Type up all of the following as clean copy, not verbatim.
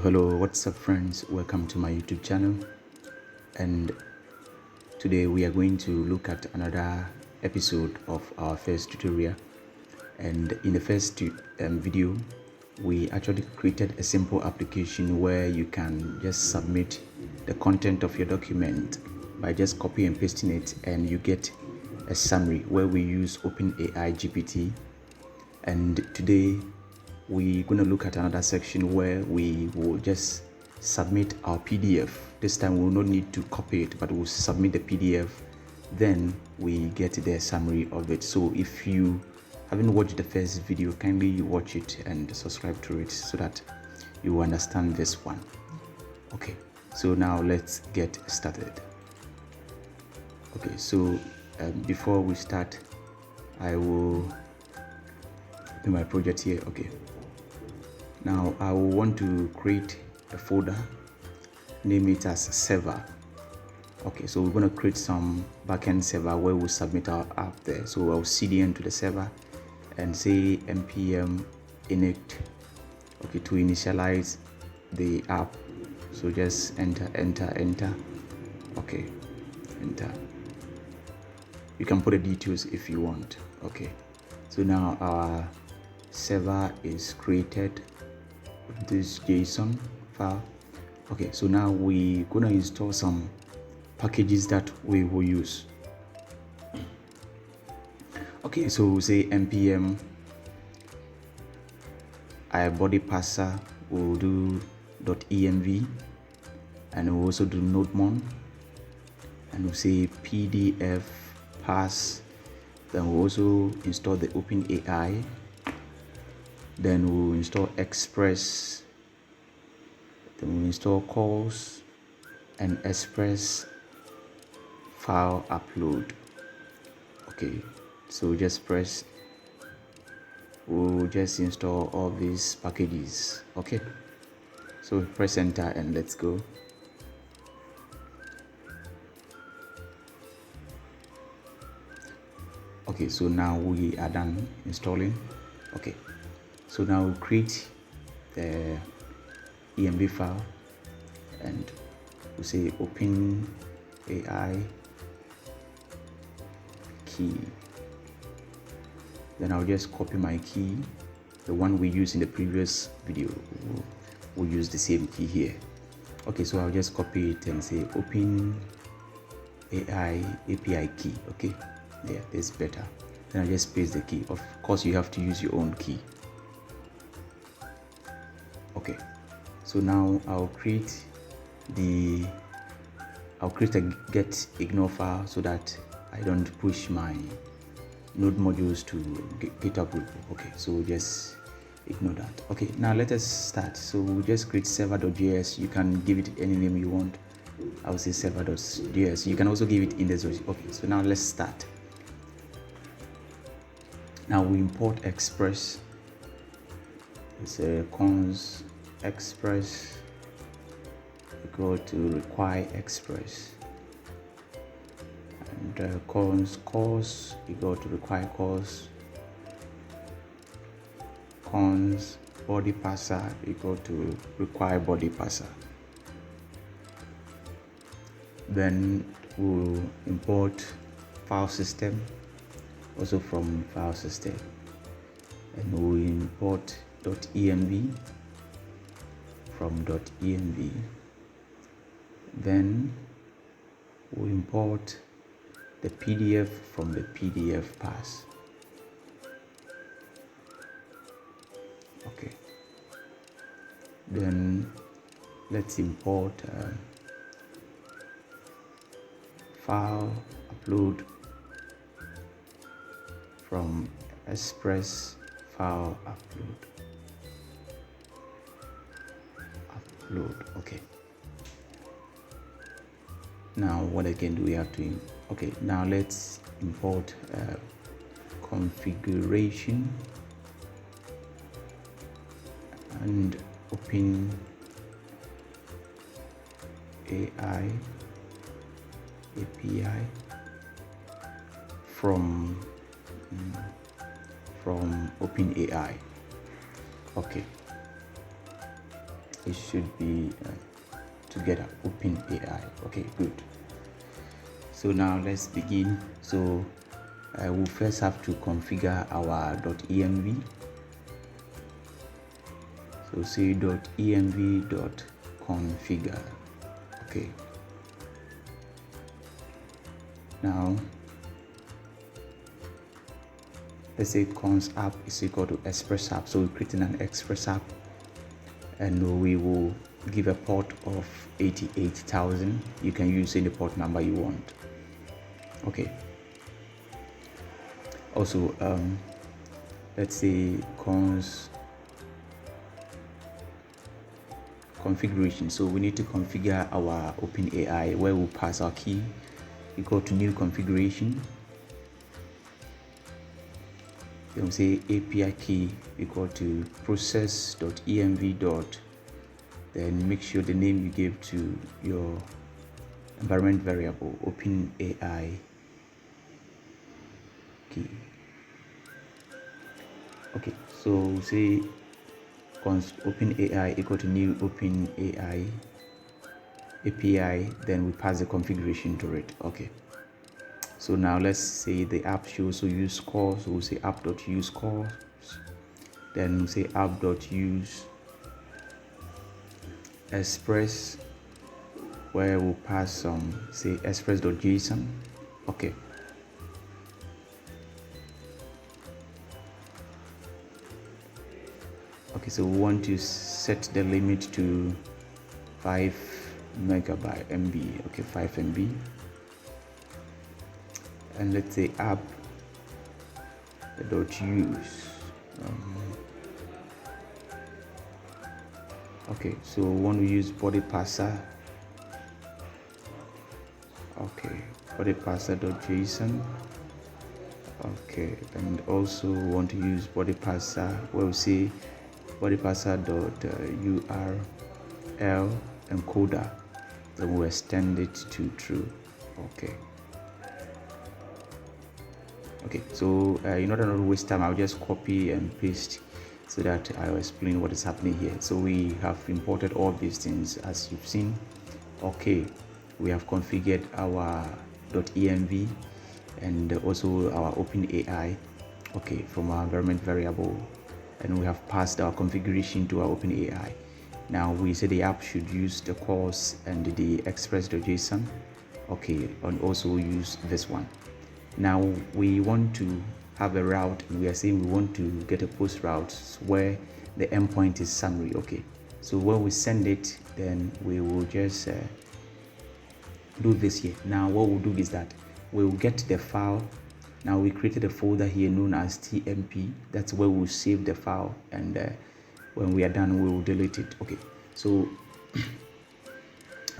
Hello, what's up friends? Welcome to my YouTube channel, and today we are going to look at another episode of our first tutorial. And in the first video, we actually created a simple application where you can just submit the content of your document by just copy and pasting it, and you get a summary where we use OpenAI GPT. And today we're going to look at another section where we will just submit our PDF. This time we will not need to copy it, but we'll submit the PDF, then we get the summary of it. So if you haven't watched the first video, kindly watch it and subscribe to it so that you will understand this one. Okay, so now let's get started. Okay, so before we start, I will do my project here. Okay, now I will want to create a folder, name it as server. Okay, so we're going to create some backend server where we'll submit our app there. So I'll cdn to the server and say npm init, okay, to initialize the app. So just enter. Okay, enter. You can put the details if you want. Okay, so now our server is created with this JSON file. Okay, so now we're gonna install some packages that we will use. Okay, so we'll say npm body parser, we'll do .env, and we'll also do nodemon, and we'll say pdf pass. Then we'll also install the OpenAI. Then we'll install express. Then we'll install calls and express file upload. Okay, so just press. We'll just install all these packages. Okay, so press enter and let's go. Okay, so now we are done installing. Okay, so now we'll create the env file and we'll say OpenAI key. Then I'll just copy my key, the one we used in the previous video. We'll use the same key here. Okay, so I'll just copy it and say OpenAI API key. Okay, yeah, that's better. Then I'll just paste the key. Of course, you have to use your own key. Okay, so now I'll create a get ignore file so that I don't push my node modules to GitHub repo. Okay, so we'll just ignore that. Okay, now let us start. So we'll just create server.js. You can give it any name you want. I will say server.js. You can also give it index. Okay, so now let's start. Now we import express. It's a cons express equal to require express, and cons course equal to require course, cons body parser equal to require body parser. Then we'll import file system also from file system, and we'll import .env from .env. Then we import the PDF from the PDF pass. Okay, then let's import file upload from express file upload. Okay, now what again do we have to okay, now let's import configuration and OpenAI API from OpenAI. Okay, it should be together, OpenAI. Okay, good. So now let's begin. So we'll first have to configure our .env. So say .env.configure. Okay. Now let's say cons app is equal to express app. So we're creating an express app, and we will give a port of 88,000. You can use any port number you want. Okay. Also, let's say cons configuration. So we need to configure our OpenAI where we'll pass our key. We go to new configuration. Then we say API key equal to process.env. Then make sure the name you give to your environment variable, OpenAI key. Okay, so say const OpenAI equal to new OpenAI API, then we pass the configuration to it. Okay. So now let's say the app should also use core. So we'll say app.use core. Then we'll say app.use express, where we'll pass some say express.json. Okay. Okay, so we want to set the limit to 5 megabyte MB. Okay, 5 MB. And let's say app.use. Okay, so we want to use body parser. Okay, body parser.json. Okay, and also want to use body parser where we say body parser.url encoder. Then we'll extend it to true. Okay. Okay, so in order not to waste time, I'll just copy and paste so that I'll explain what is happening here. So we have imported all these things as you've seen. Okay, we have configured our .env and also our OpenAI, okay, from our environment variable, and we have passed our configuration to our OpenAI. Now we say the app should use the cores and the express.json, okay, and also use this one. Now we want to have a route, and we are saying we want to get a post route where the endpoint is summary. Okay, so when we send it, then we will just do this here. Now what we'll do is that we will get the file. Now we created a folder here known as tmp. That's where we'll save the file, and when we are done, we will delete it. Okay, so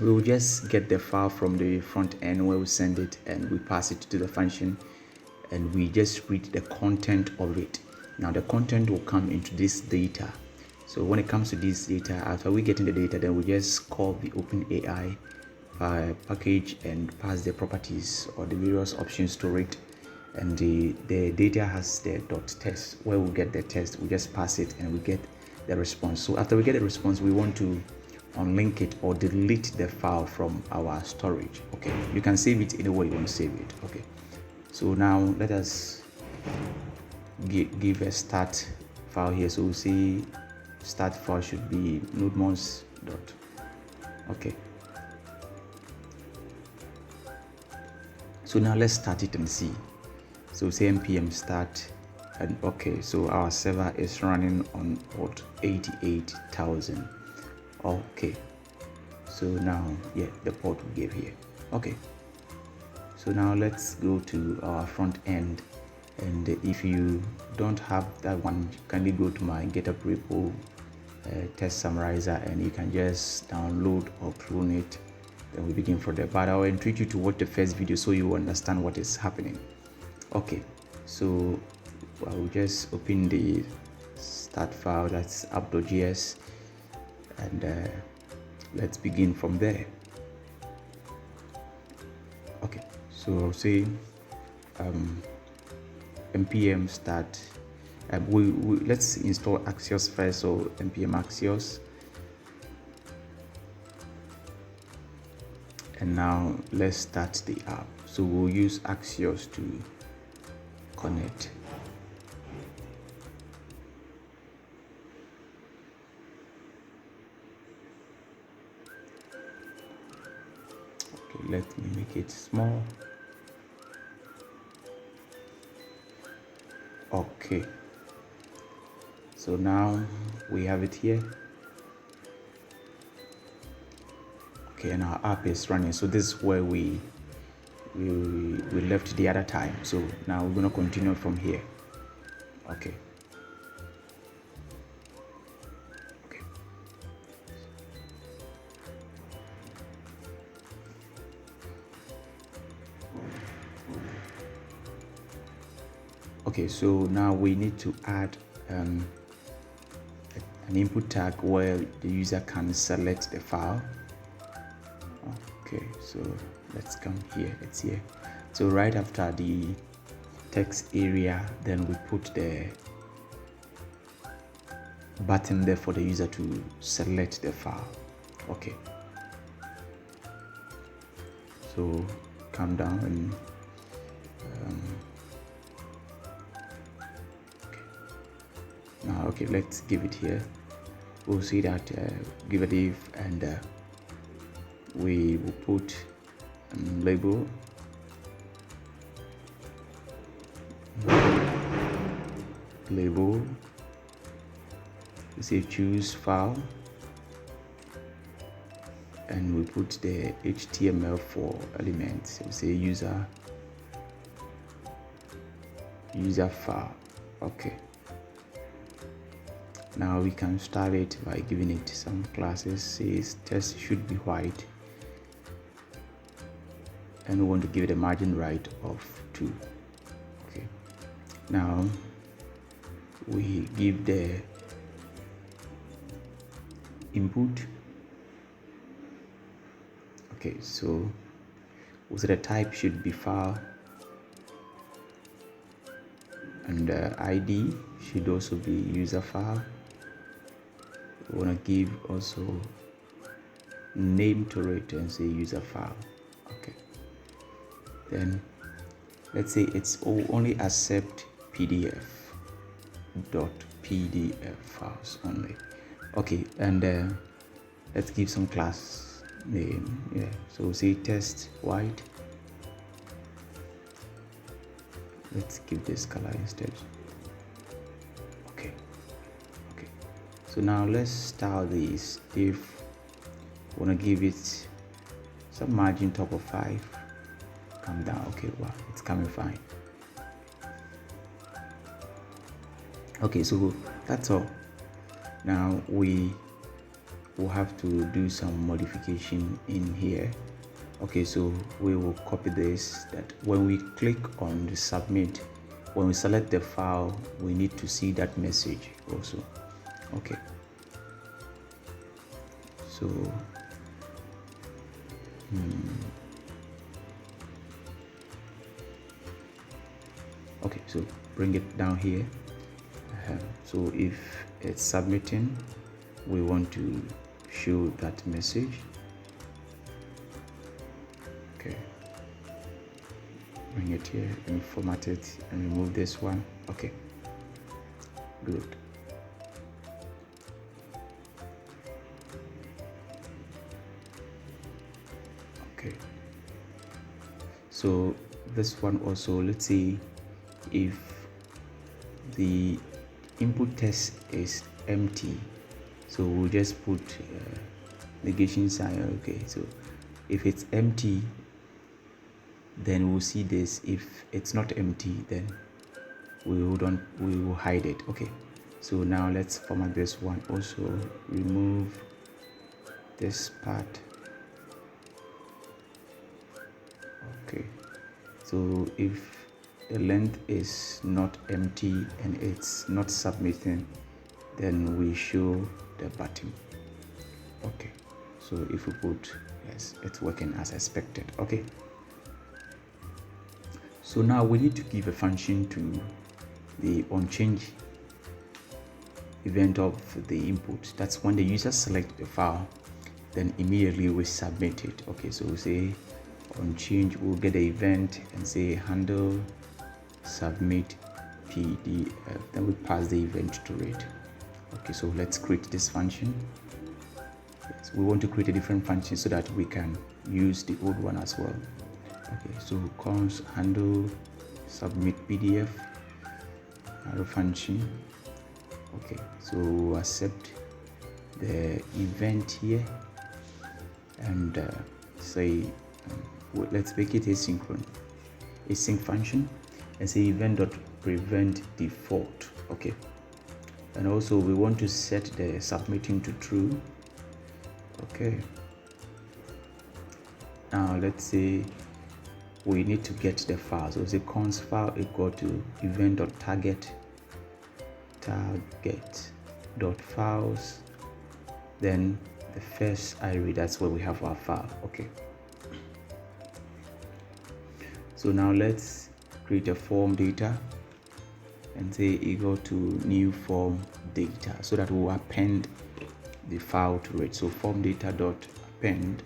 we will just get the file from the front end where we send it, and we pass it to the function, and we just read the content of it. Now the content will come into this data. So when it comes to this data, after we get in the data, then we just call the OpenAI package and pass the properties or the various options to it, and the data has the .test where we get the test. We just pass it and we get the response. So after we get the response, we want to unlink it or delete the file from our storage. Okay, you can save it anywhere you want to save it. Okay, so now let us give a start file here. So we'll see start file should be nodemons. Okay, so now let's start it and see. So say npm start, and okay, so our server is running on port 88,000. Okay, so now yeah, the port we gave here. Okay, so now let's go to our front end, and if you don't have that one, kindly go to my GitHub repo test summarizer, and you can just download or clone it. Then we begin from there, but I'll entreat you to watch the first video so you understand what is happening. Okay, so I will just open the start file, that's app.js, and let's begin from there. Okay, so I'll say npm start. Let's install Axios first. So npm Axios, And now let's start the app. So we'll use Axios to connect. Okay, let me make it small. Okay, so now we have it here. Okay, and our app is running. So this is where we left the other time. So now we're going to continue from here. Okay. Okay, so now we need to add an input tag where the user can select the file. Okay, so let's come here. It's here. So right after the text area, then we put the button there for the user to select the file. Okay, so come down and okay, let's give it here. We'll see that give a div, and we will put label, we say choose file, and we put the HTML for elements. We say user file. Okay, now we can style it by giving it some classes. Says text should be white, and we want to give it a margin right of 2. Okay, now we give the input. Okay, so the type should be file, and the ID should also be user file. We want to give also name to it and say user file. Okay, then let's say it's only accept PDF files only. Okay, and let's give some class name. Yeah, so say test white. Let's give this color instead. Okay, so now let's style this. If we want to give it some margin top of 5, come down. Okay, wow, it's coming fine. Okay, so that's all. Now we will have to do some modification in here. Okay, so we will copy this, that when we click on the submit, when we select the file, we need to see that message also. Okay, so okay, so bring it down here. So if it's submitting, we want to show that message. Okay, bring it here and format it and remove this one. Okay, good. Okay, so this one also, let's see if the input text is empty, so we'll just put negation sign. Okay, so if it's empty, then we'll see this. If it's not empty, then we will hide it. Okay, so now let's format this one also. Remove this part. Okay, so if the length is not empty and it's not submitting, then we show the button. Okay, so if we put yes, it's working as expected. Okay, so now we need to give a function to the onChange event of the input. That's when the user select the file, then immediately we submit it. Okay, so we say on change, we'll get the event and say handle submit PDF, then we pass the event to it. Okay, so let's create this function. Yes, we want to create a different function so that we can use the old one as well. Okay, so cons handle submit PDF arrow function. Okay, so accept the event here and say let's make it async function and say event dot prevent default. Okay, and also we want to set the submitting to true. Okay, now let's say we need to get the file, so say const file equal to event dot target dot files, then the first array, that's where we have our file. Okay, so now let's create a form data and say equal to new form data, so that we'll append the file to it. So form data dot append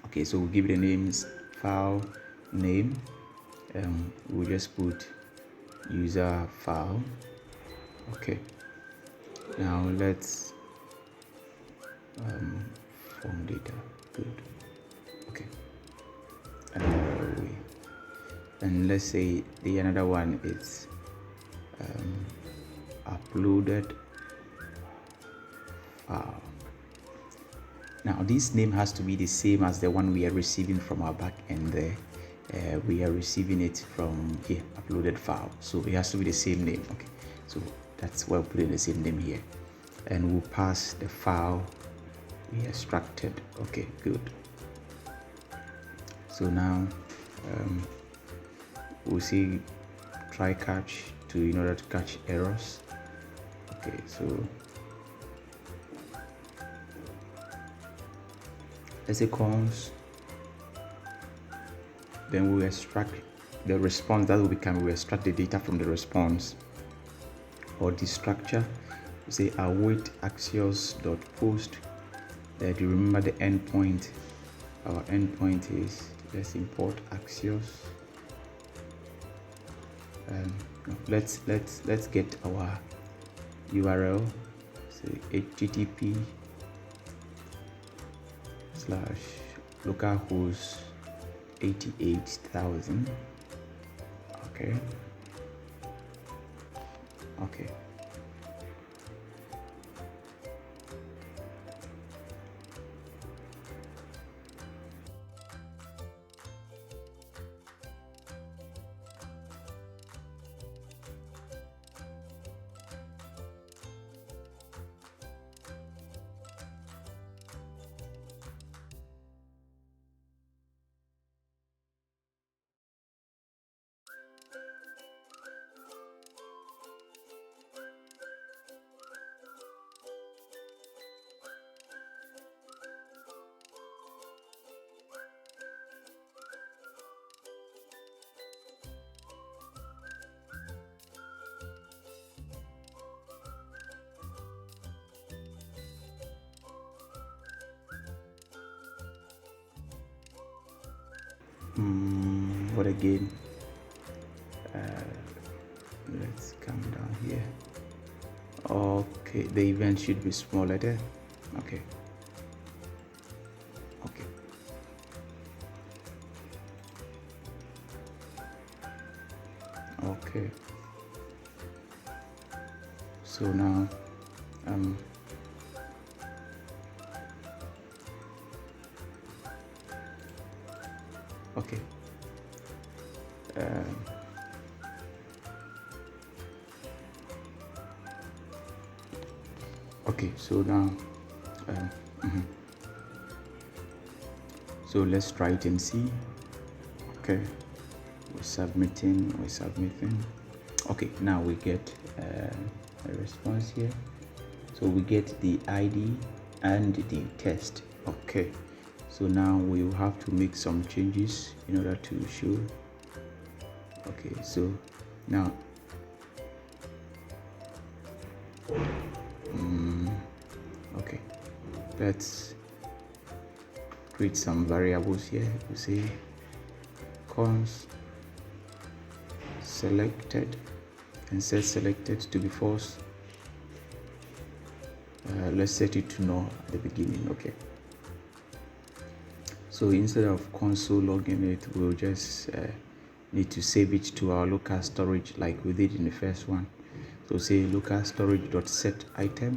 okay, so we'll give the names file name, we'll just put user file. Okay, now let's form data, good. Okay, and let's say the another one is uploaded file. Now this name has to be the same as the one we are receiving from our backend there. We are receiving it from here, uploaded file, so it has to be the same name. Okay, so that's why we're putting the same name here, and we'll pass the file we extracted. Okay, good. So now we'll see try catch in order to catch errors. Okay, so let's say const, then we extract the response. That will become, we extract the data from the response or the structure. We say await axios.post. Do you remember the endpoint? Our endpoint is, let's import axios. Let's get our URL. Say http / localhost 88,000. Okay. What again? Let's come down here. Okay, the event should be smaller there. Okay. So now okay. Okay, so now so let's try it and see. Okay, we're submitting. Okay, now we get a response here. So we get the ID and the test. Okay, so now we will have to make some changes in order to show. Okay, so Now okay, let's create some variables here. You see cons selected and set selected to be false. Let's set it to null at the beginning. Okay, so instead of console logging it, we'll just need to save it to our local storage like we did in the first one. So say local storage dot set item.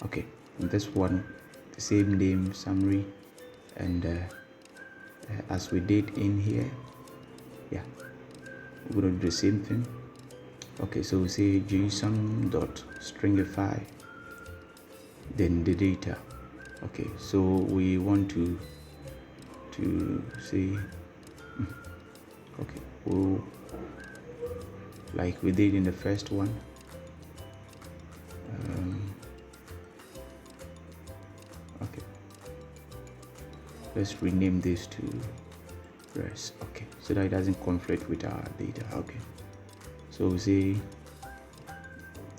Okay, and this one the same name summary, and as we did in here, yeah, we're gonna do the same thing. Okay, so we say json dot stringify, then the data. Okay, so we want to say okay, we'll, like we did in the first one, okay, let's rename this to res. Okay, so that it doesn't conflict with our data. Okay, so we say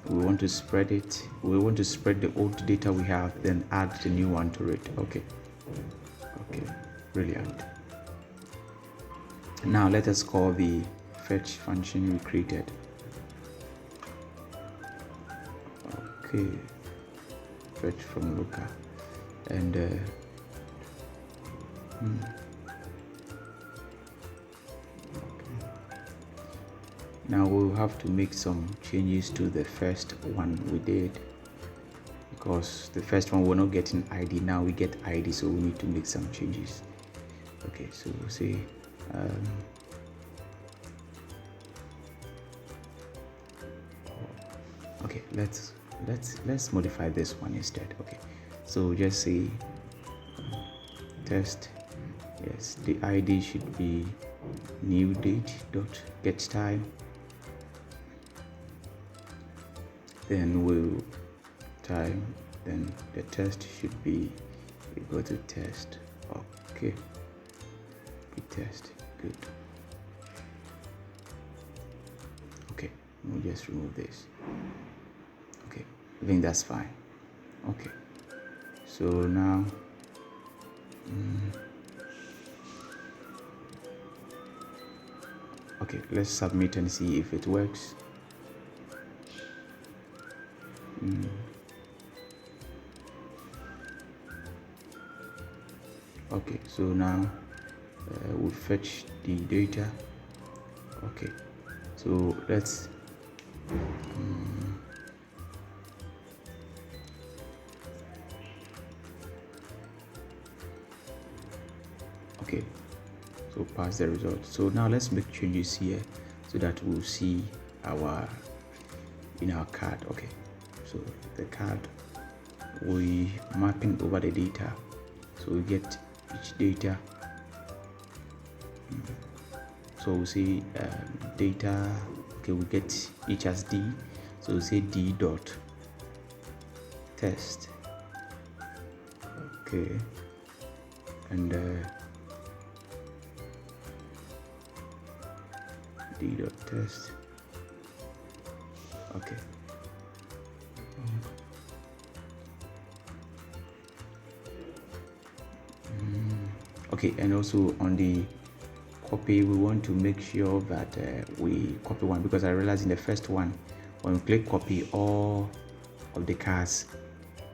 we want to spread it, we want to spread the old data we have, then add the new one to it. Okay, brilliant. Now let us call the fetch function we created. Okay, fetch from local, and now we'll have to make some changes to the first one we did, because the first one we're not getting ID, now we get ID, so we need to make some changes. Okay, so we'll say okay, let's modify this one instead. Okay, so just say test, yes, the ID should be new date dot get time, then we'll time, then the test should be equal to test. Okay, test, good. Okay, we'll just remove this. Okay, I think that's fine. Okay, so now okay, let's submit and see if it works. Okay, so now we'll fetch the data. Okay, so let's okay, so pass the result. So now let's make changes here so that we'll see our in our card. Okay, so the card, we mapping over the data, so we get each data. So we see data. Okay, we get each as D, so we say D dot test. Okay, and D dot test. Okay. Okay, and also on the copy, we want to make sure that we copy one, because I realized in the first one when we click copy, all of the cards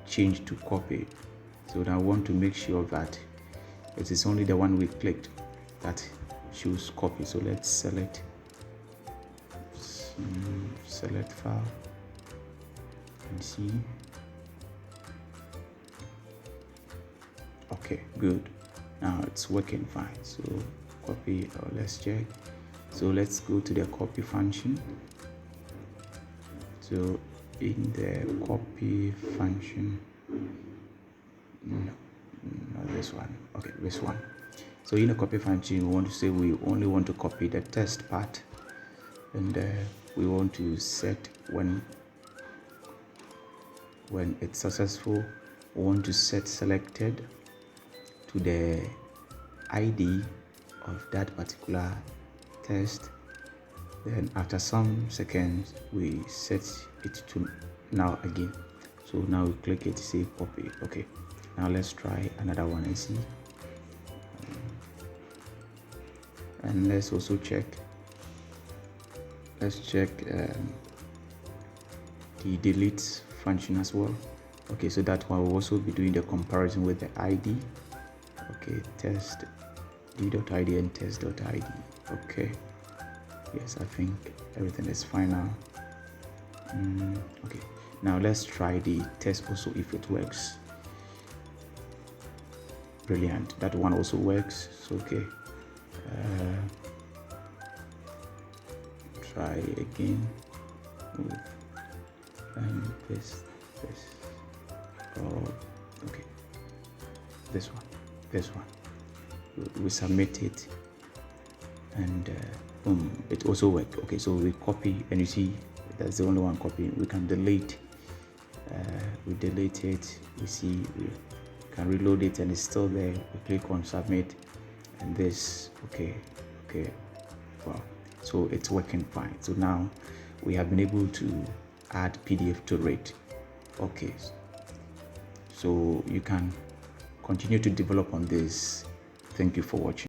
change to copy. So now I want to make sure that it is only the one we clicked that choose copy. So let's select file and see. Okay, good. Now it's working fine. So copy, let's check. So let's go to the copy function. So in the copy function, no, not this one. Okay, this one. So in the copy function, we want to say we only want to copy the test part, and we want to set when it's successful, we want to set selected to the ID of that particular test, Then after some seconds we set it to now again. So now we click it, say copy. Okay, now let's try another one and see. And let's also check, let's check the delete function as well. Okay, so that one will also be doing the comparison with the ID. Okay, test d.id and test.id. Okay, yes, I think everything is fine now. Okay, now let's try the test also if it works. Brilliant, that one also works. So okay, try again with this. Oh, okay, this one. We submit it, and boom, it also worked. Okay, so we copy, and you see that's the only one copying. We can delete. We delete it. You see, we can reload it, and it's still there. We click on submit, and this. Okay, wow. So it's working fine. So now we have been able to add PDF to it. Okay, so you can continue to develop on this. Thank you for watching.